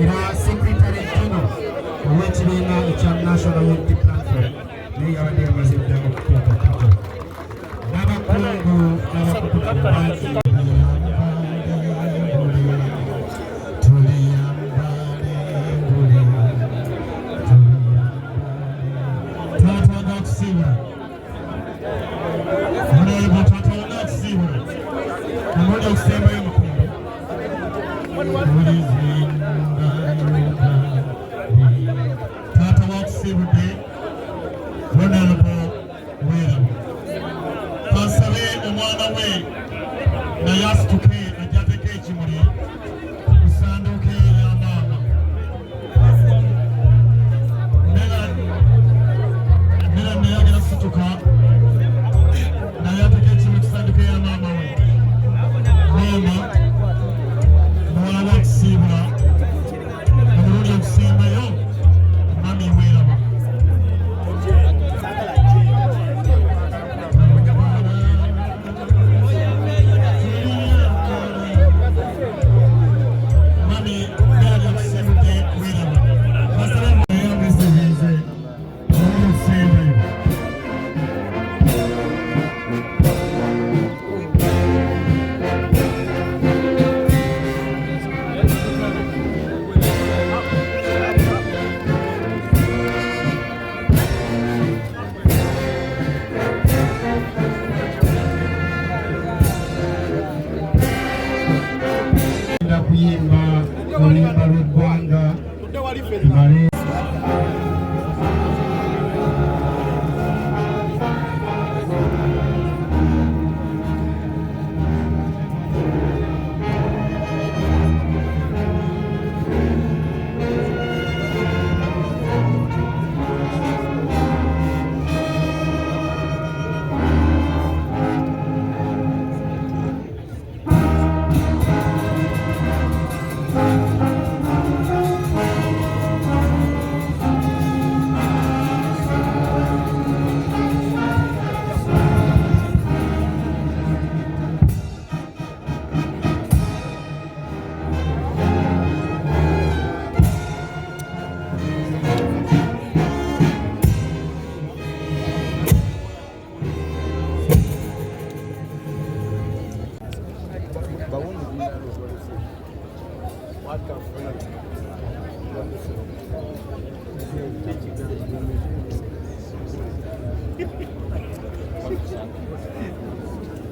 era Secretary General ow'ekibiina ekya National Unity Platform naye yabadde yamaze ddala okukwatako n'abakungu n'abakutuku bangi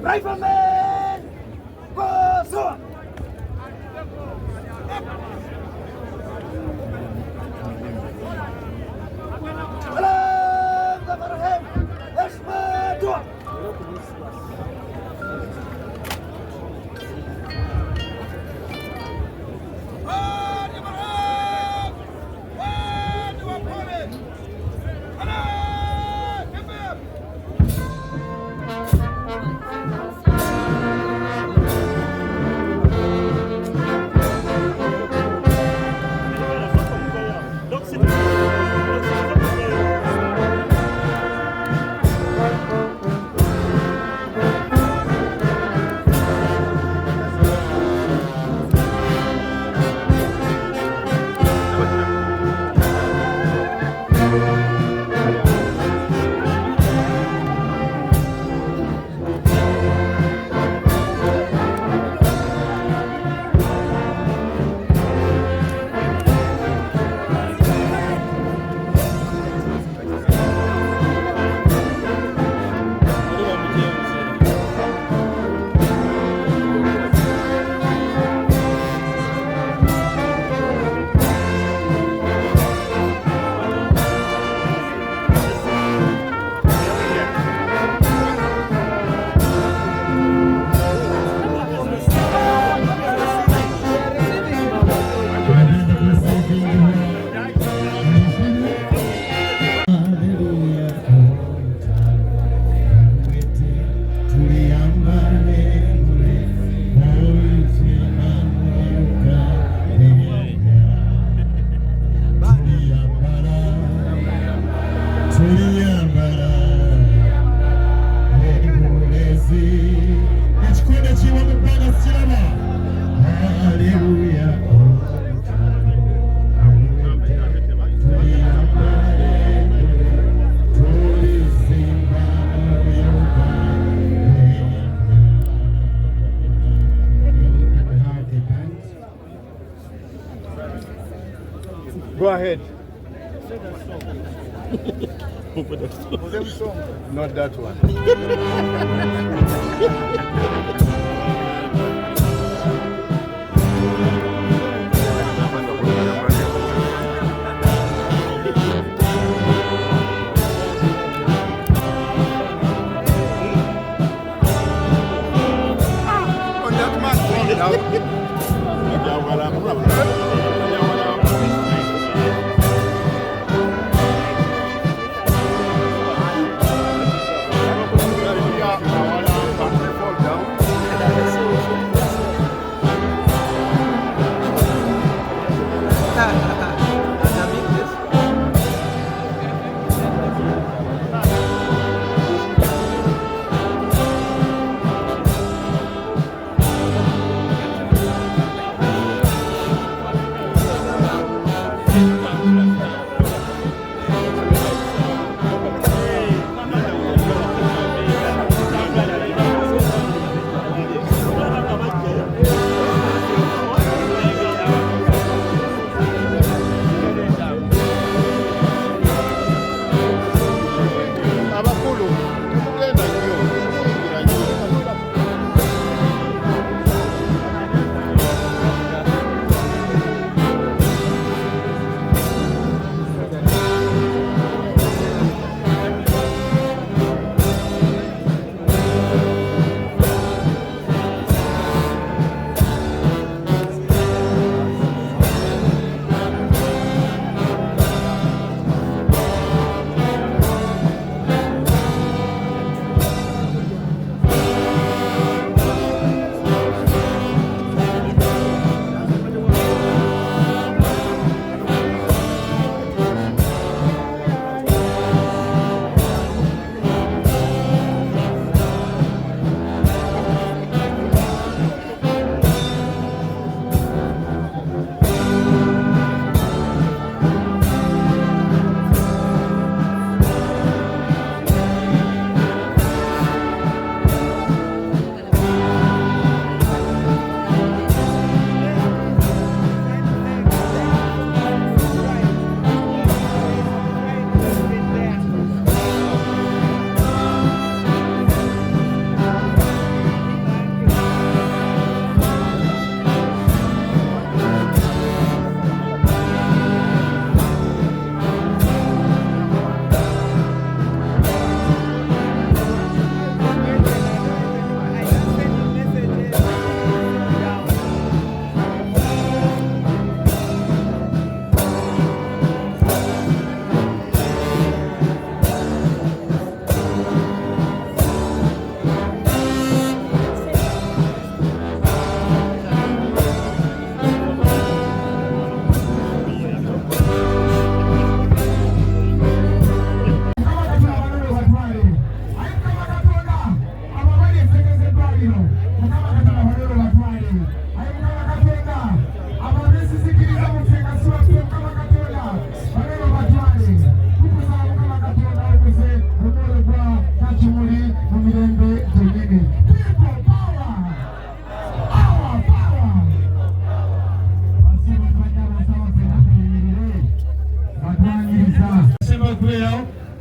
Rifleman! Go! ahead. Not that one. On that man,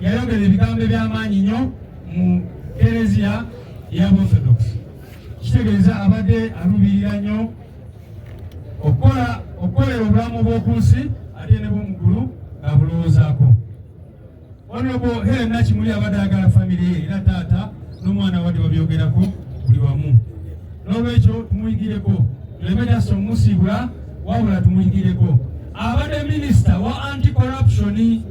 yayongera ebigambo eby'amaanyi nnyo mu Eklezia y'Aborthodox. Kitegeeza abadde aluubirira nnyo okukolera obulamu bw'oku nsi ate ne bw'omuggulu nga bulowoozaako. Honorable Helen Nakimuli abadde ayagala famire ye era taata n'omwana wadde babyogerako buli wamu. N'olwekyo tumuyigireko, tuleme just omusiibula wabula tumuyigireko. Abadde minisita wa anti-corruption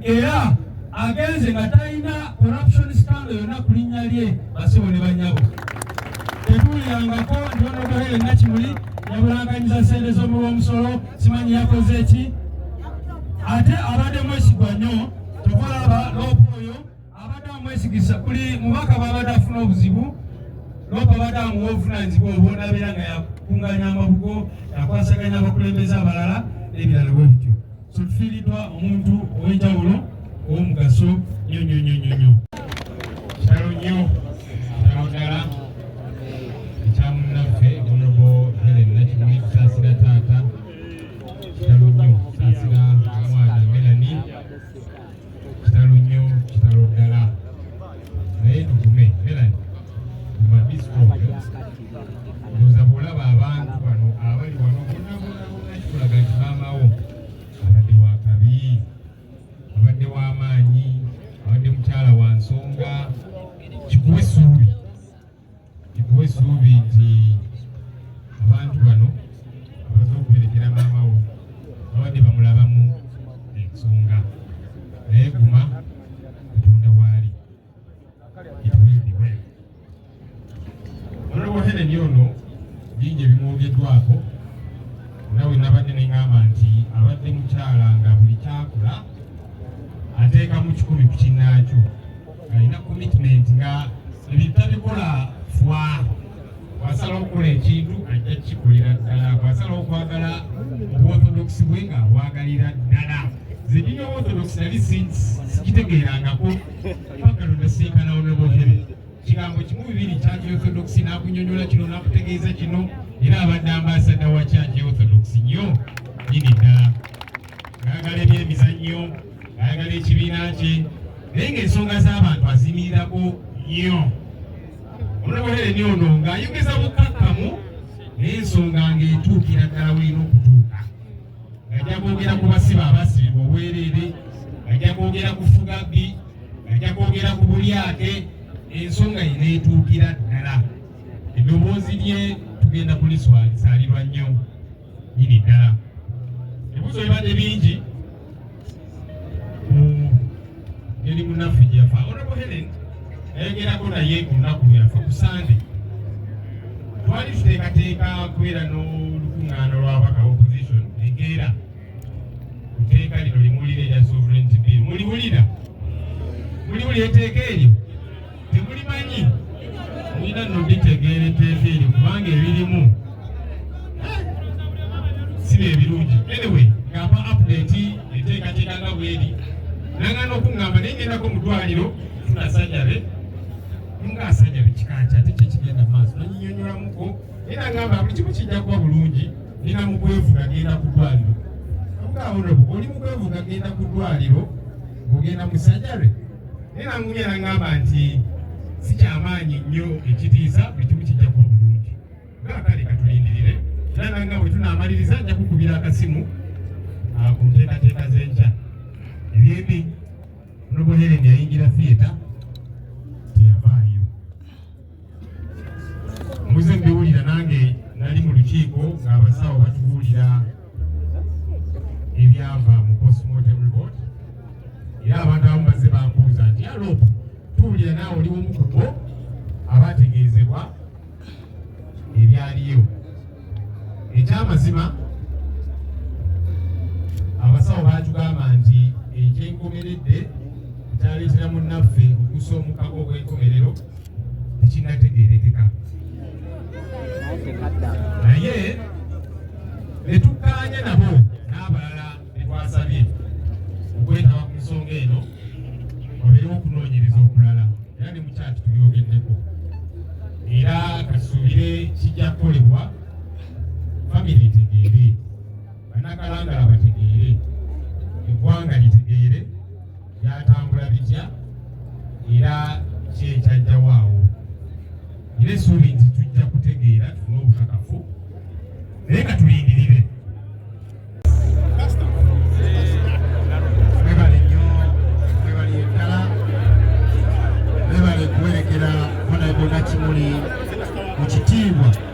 era agenze nga talina corruption scandal yonna ku linnya lye basibo ne banyabo. Tetuulirangako nti Honorable Helen Nakimuli yabulanganyiza ssente z'omulomusolo simanyi yakoze eki. Ate abadde mwesigwa nnyo tokolaba Loopa oyo abadde amwesigisa kuli mubaka babadde afuna obuzibu. Loopa abadde amuwa obuvunaanyizibwa obwonabeera nga yakunganya amabugo yakwasaganya abakulembeze abalala n'ebirala bwe bityo. So tufiiriddwa omuntu ow'enjawulo ow'omugaso nnyo. Kitalo nnyo kitalo ddala ekyamunnaffe Honorable Helen Nakimuli tusaasira taata kitalo nnyo tusaasira ndowooza bw'olaba abantu bano abali wano bonna kikulaga nti maama wo abadde wa kabi, abadde w'amaanyi, abadde mukyala wa nsonga. Kikuwa essuubi nti abantu bano abaza okuberekera maama wo babadde bamulabamu ensonga. Naye guma Katonda waali kituwulidibwe. Honorable Helen ono bingi ebimwogeddwako, nawe nabadde neŋŋamba nti abadde mukyala nga buli kyakola ateekamu 10 ku kinnaakyo, alina commitment nga ebintu tabikola fwa. Bw'asalawo okukola ekintu ajja kikolera ddala, bw'asalawo okwagala obuorthodox bwe nga bwagalira ddala. Nze nina orthodox nali sikitegeerangako paka lwendasinkana Honorable Helen. Kigambo kimu bibiri kyaki orthodox n'akunyonyola kino n'akutegeeza kino, era abadde ambasada wa kyaki orthodox nnyo nyini ddala. Ng'ayagala ebyemizannyo, ng'ayagala ekibiina kye, naye ng'ensonga z'abantu azimirirako nnyo. Honorable Helen ono ng'ayogeza bukakkamu naye ensonga ng'etuukira ddala w'erina okutuuka. Ng'ajja kwogera ku basibe abasibibwa obwereere, ng'ajja kwogera ku fugabbi, ng'ajja kwogera ku bulyake, ensonga ye n'etuukira ddala. Eddoboozi lye tugenda kulisaalirwa nnyo nyini ddala. Ebibuuzo bibadde bingi ngeri munnaffe gyafa. Honorable Helen yayogerako naye ku lunaku lwafe ku Sande. Twali tuteekateeka kubeera n'olukuŋŋaana lw'ababaka opposition Enkeera ku tteeka lino limuwulira erya sovereignty bill. Muliwulira? Muliwulira etteeka eryo? Temulimanyi? Mulina nno litegeera etteeka eryo kubanga ebirimu si bye birungi. Anyway, ng'ampa update enteekateeka nga bw'eri. Nangana okuŋŋamba naye ngendako mu ddwaliro tunasajjabe ng'asajjabe kikanki ate kye kigenda mu maaso nanyinyonnyolamuko, era ngamba buli kimu kijja kuba bulungi. Nina mu kwevuga genda ku ddwaliro. Honorable, oli mu kwevuga genda ku ddwaliro ng'ogenda mu ssajjabe. Era ngumya nangamba nti si kyamaanyi nnyo ekitiisa, buli kimu kijja kuba bulungi. Kale katulindirire, era nanga bwe tunaamaliriza nja kukubira akasimu ku nteekateeka z'enkya. Ebyembi Honorable Helen yayingira theatre teyavaayo. Muze mbiwulira nange nali mu lukiiko ng'abasawo batubuulira ebyava mu postmortem report, era abantu abamu bazze bambuuza nti alopo tuwulira naawe oli omu ku bo abategeezebwa ebyaliyo. Ekyamazima abasawo baatugamba nti ekyenkomeredde kyaleetera munnaffe okussa omukago ogw'enkomerero tekinnategeerekeka. Naye ne tukkaanya nabo n'abalala ne twasabye okwetaba ku nsonga eno wabeerewo okunoonyereza okulala, era ne mukyati tubyogeddeko. Era kasuubire kijja kukolebwa, famire etegeere, bannakalangala bategeere, eggwanga litegeere byatambula bitya era ki ekyajjawaawo. Era essuubi nti tujja kutegeera tufune obukakafu, naye ka tulindirire. Mwebale nnyo, mwebale ddala, mwebale kuwerekera Honorable Nakimuli mu kitiibwa.